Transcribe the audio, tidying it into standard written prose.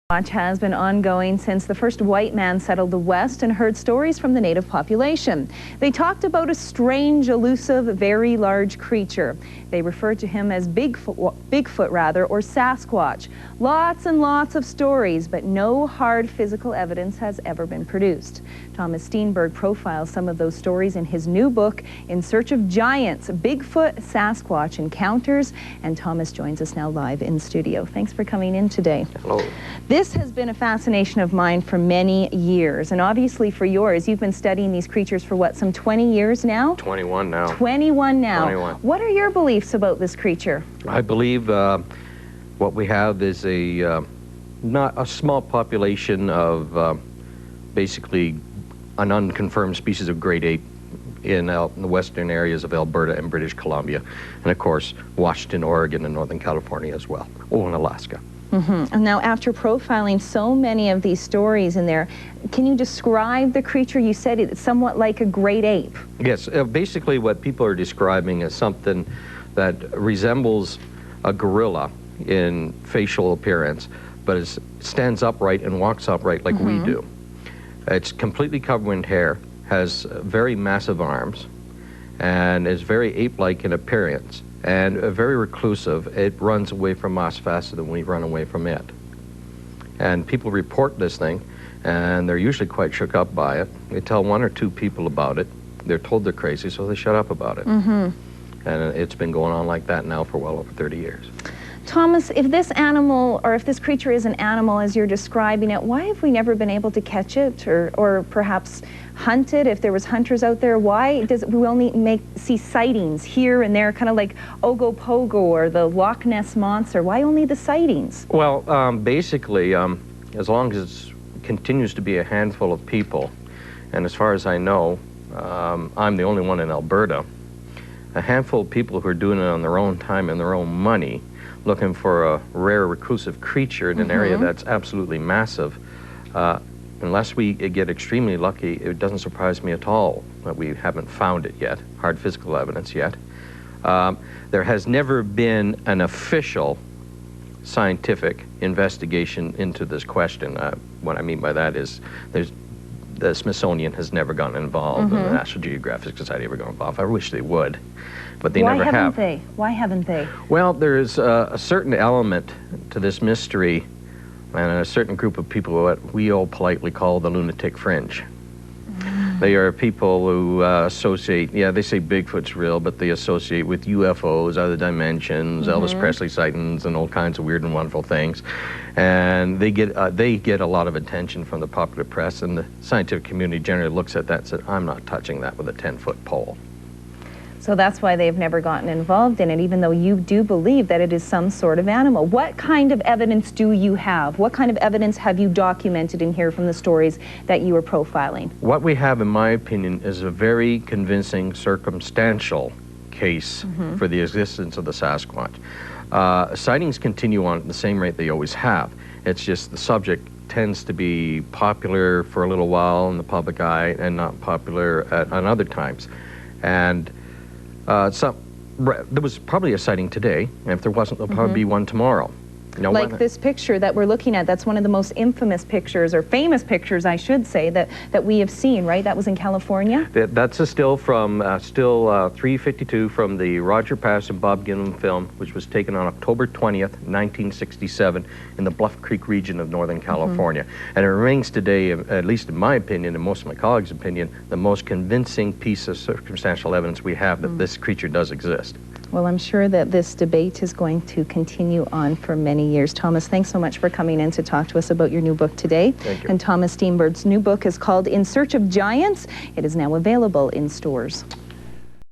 Watch has been ongoing since the first white man settled the West and heard stories from the native population. They talked about a strange, elusive, very large creature. They referred to him as Bigfoot or Sasquatch. Lots and lots of stories, but no hard physical evidence has ever been produced. Thomas Steenberg profiles some of those stories in his new book, In Search of Giants, Bigfoot, Sasquatch Encounters, and Thomas joins us now live in studio. Thanks for coming in today. Hello. This has been a fascination of mine for many years, and obviously for yours. You've been studying these creatures for what, some 20 years now? 21 now. 21 now. 21. What are your beliefs about this creature? I believe what we have is not a small population of basically an unconfirmed species of great ape in the western areas of Alberta and British Columbia, and of course Washington, Oregon, and Northern California as well, and Alaska. And now, after profiling so many of these stories in there, can you describe the creature? You said it's somewhat like a great ape. Yes, basically what people are describing is something that resembles a gorilla in facial appearance, but it stands upright and walks upright like we do. It's completely covered in hair, has very massive arms, and is very ape-like in appearance. And very reclusive. It runs away from us faster than we run away from it. And people report this thing, and they're usually quite shook up by it. They tell one or two people about it. They're told they're crazy, so they shut up about it. And it's been going on like that now for well over 30 years. Thomas, if this animal, or if this creature is an animal as you're describing it, why have we never been able to catch it, or perhaps hunt it? If there was hunters out there, why does we only see sightings here and there, kind of like Ogopogo or the Loch Ness Monster? Why only the sightings? Well, basically, as long as it continues to be a handful of people, and as far as I know, I'm the only one in Alberta, a handful of people who are doing it on their own time and their own money, looking for a rare reclusive creature in an area that's absolutely massive. Unless we get extremely lucky, it doesn't surprise me at all that we haven't found it yet, hard physical evidence yet. There has never been an official scientific investigation into this question. What I mean by that is the Smithsonian has never gotten involved, and the National Geographic Society ever got involved. I wish they would, but they never have. Why haven't they? Well, there is a certain element to this mystery, and a certain group of people what we all politely call the lunatic fringe. They are people who associate, they say Bigfoot's real, but they associate with UFOs, other dimensions, Elvis Presley sightings, and all kinds of weird and wonderful things. And they get a lot of attention from the popular press, and the scientific community generally looks at that and says, I'm not touching that with a 10-foot pole. So that's why they've never gotten involved in it, even though you do believe that it is some sort of animal. What kind of evidence do you have? What kind of evidence have you documented in here from the stories that you are profiling? What we have, in my opinion, is a very convincing circumstantial case for the existence of the Sasquatch. Sightings continue on at the same rate they always have. It's just the subject tends to be popular for a little while in the public eye and not popular at other times. And there was probably a sighting today, and if there wasn't, there'll probably be one tomorrow. You know, like this picture that we're looking at, that's one of the most infamous pictures, or famous pictures, I should say, that we have seen, right? That was in California? That's a still from, 352 from the Roger Patterson and Bob Gimlin film, which was taken on October 20th, 1967, in the Bluff Creek region of Northern California. And it remains today, at least in my opinion, and most of my colleagues' opinion, the most convincing piece of circumstantial evidence we have that this creature does exist. Well, I'm sure that this debate is going to continue on for many years. Thomas, thanks so much for coming in to talk to us about your new book today. Thank you. And Thomas Steenberg's new book is called In Search of Giants. It is now available in stores.